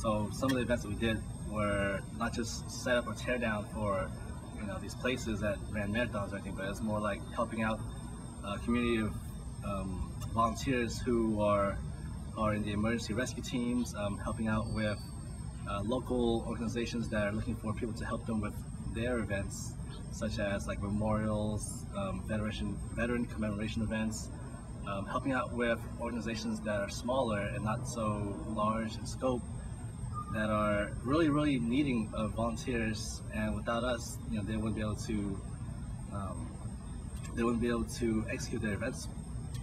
So some of the events that we did were not just set up or tear down for these places that ran marathons or anything, but it's more like helping out a community of volunteers who are in the emergency rescue teams, helping out with local organizations that are looking for people to help them with their events, such as like memorials, veteran commemoration events, helping out with organizations that are smaller and not so large in scope, that are really needing volunteers, and without us, they wouldn't be able to execute their events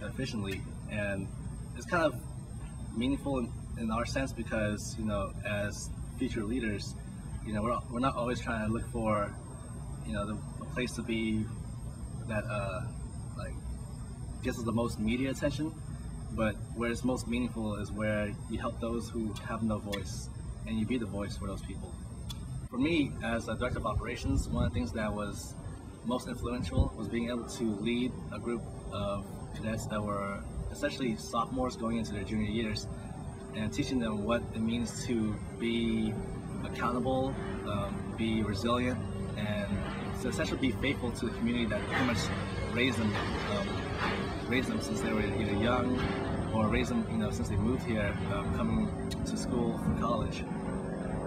efficiently. And it's kind of meaningful in our sense because as future leaders, we're not always trying to look for a place to be that like gets us the most media attention, but where it's most meaningful is where you help those who have no voice and you be the voice for those people. For me, as a director of operations, one of the things that was most influential was being able to lead a group of cadets that were essentially sophomores going into their junior years, and teaching them what it means to be accountable, be resilient, and to essentially be faithful to the community that pretty much raised them since they were either young, or raised them since they moved here, coming to school for college.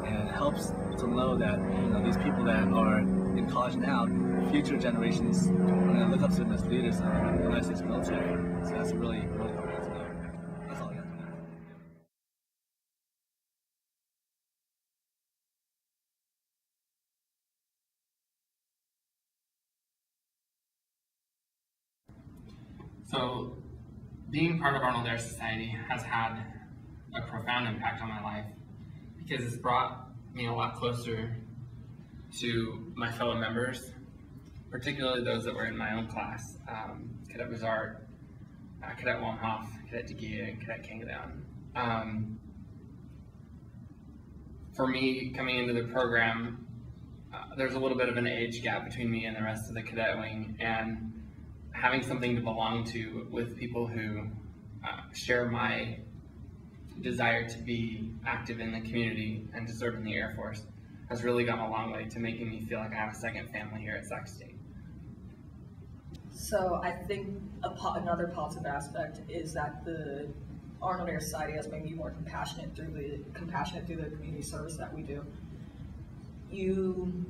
And it helps to know that these people that are in college now, future generations are going to look up to them as leaders in the United States military. So that's really important to know. That's all I got. So, being part of Arnold Air Society has had a profound impact on my life because it's brought me a lot closer to my fellow members, particularly those that were in my own class, Cadet Bizarre, Cadet Wamhoff, Cadet DeGea, and Cadet Kangadown. For me, coming into the program, there's a little bit of an age gap between me and the rest of the cadet wing, and having something to belong to with people who share my desire to be active in the community and to serve in the Air Force has really gone a long way to making me feel like I have a second family here at Sac State. So I think another positive aspect is that the Arnold Air Society has made me more compassionate through the community service that we do. You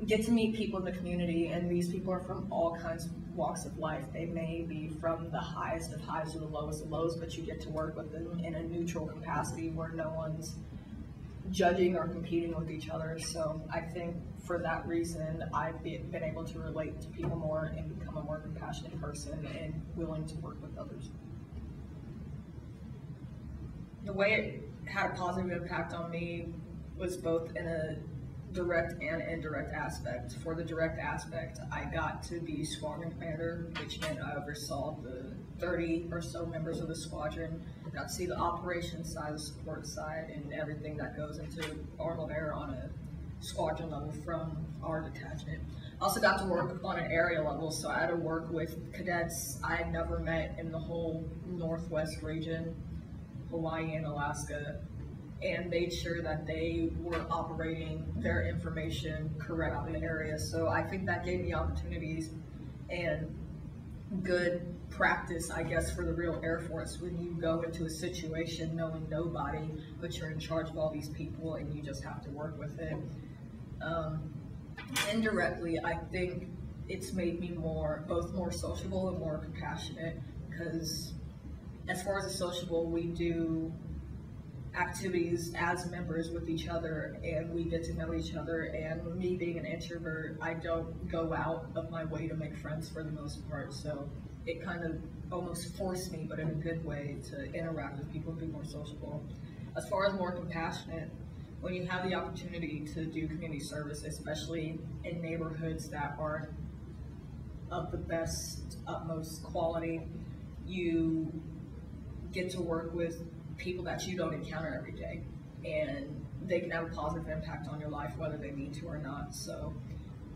get to meet people in the community, and these people are from all kinds of walks of life. They may be from the highest of highs to the lowest of lows, but you get to work with them in a neutral capacity where no one's judging or competing with each other. So I think for that reason, I've been able to relate to people more and become a more compassionate person and willing to work with others. The way it had a positive impact on me was both in a direct and indirect aspect. For the direct aspect, I got to be squadron commander, which meant I oversaw the 30 or so members of the squadron. Got to see the operations side, the support side, and everything that goes into Arnold Air on a squadron level from our detachment. I also got to work on an area level, so I had to work with cadets I had never met in the whole Northwest region, Hawaii and Alaska, and made sure that they were operating their information correctly in the area. So I think that gave me opportunities and good practice, I guess, for the real Air Force when you go into a situation knowing nobody, but you're in charge of all these people and you just have to work with it. Indirectly, I think it's made me both more sociable and more compassionate, because as far as the sociable, we do activities as members with each other and we get to know each other, and me being an introvert, I don't go out of my way to make friends for the most part, so it kind of almost forced me, but in a good way, to interact with people and be more sociable. As far as more compassionate, when you have the opportunity to do community service, especially in neighborhoods that aren't of the best, utmost quality, you get to work with people that you don't encounter every day, and they can have a positive impact on your life whether they need to or not. So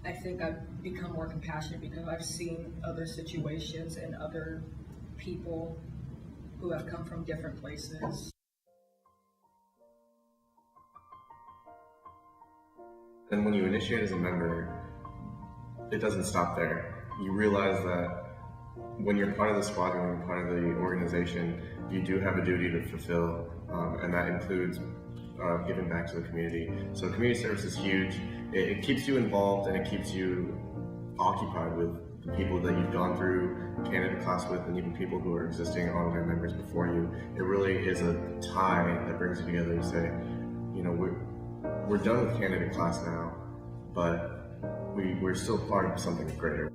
I think I've become more compassionate because I've seen other situations and other people who have come from different places. And when you initiate as a member, it doesn't stop there. You realize that when you're part of the squadron, when you're part of the organization, you do have a duty to fulfill, and that includes giving back to the community. So community service is huge. It keeps you involved and it keeps you occupied with the people that you've gone through Canada class with, and even people who are existing honorary members before you. It really is a tie that brings you together to say, you know, we're done with Canada class now, but we're still part of something greater.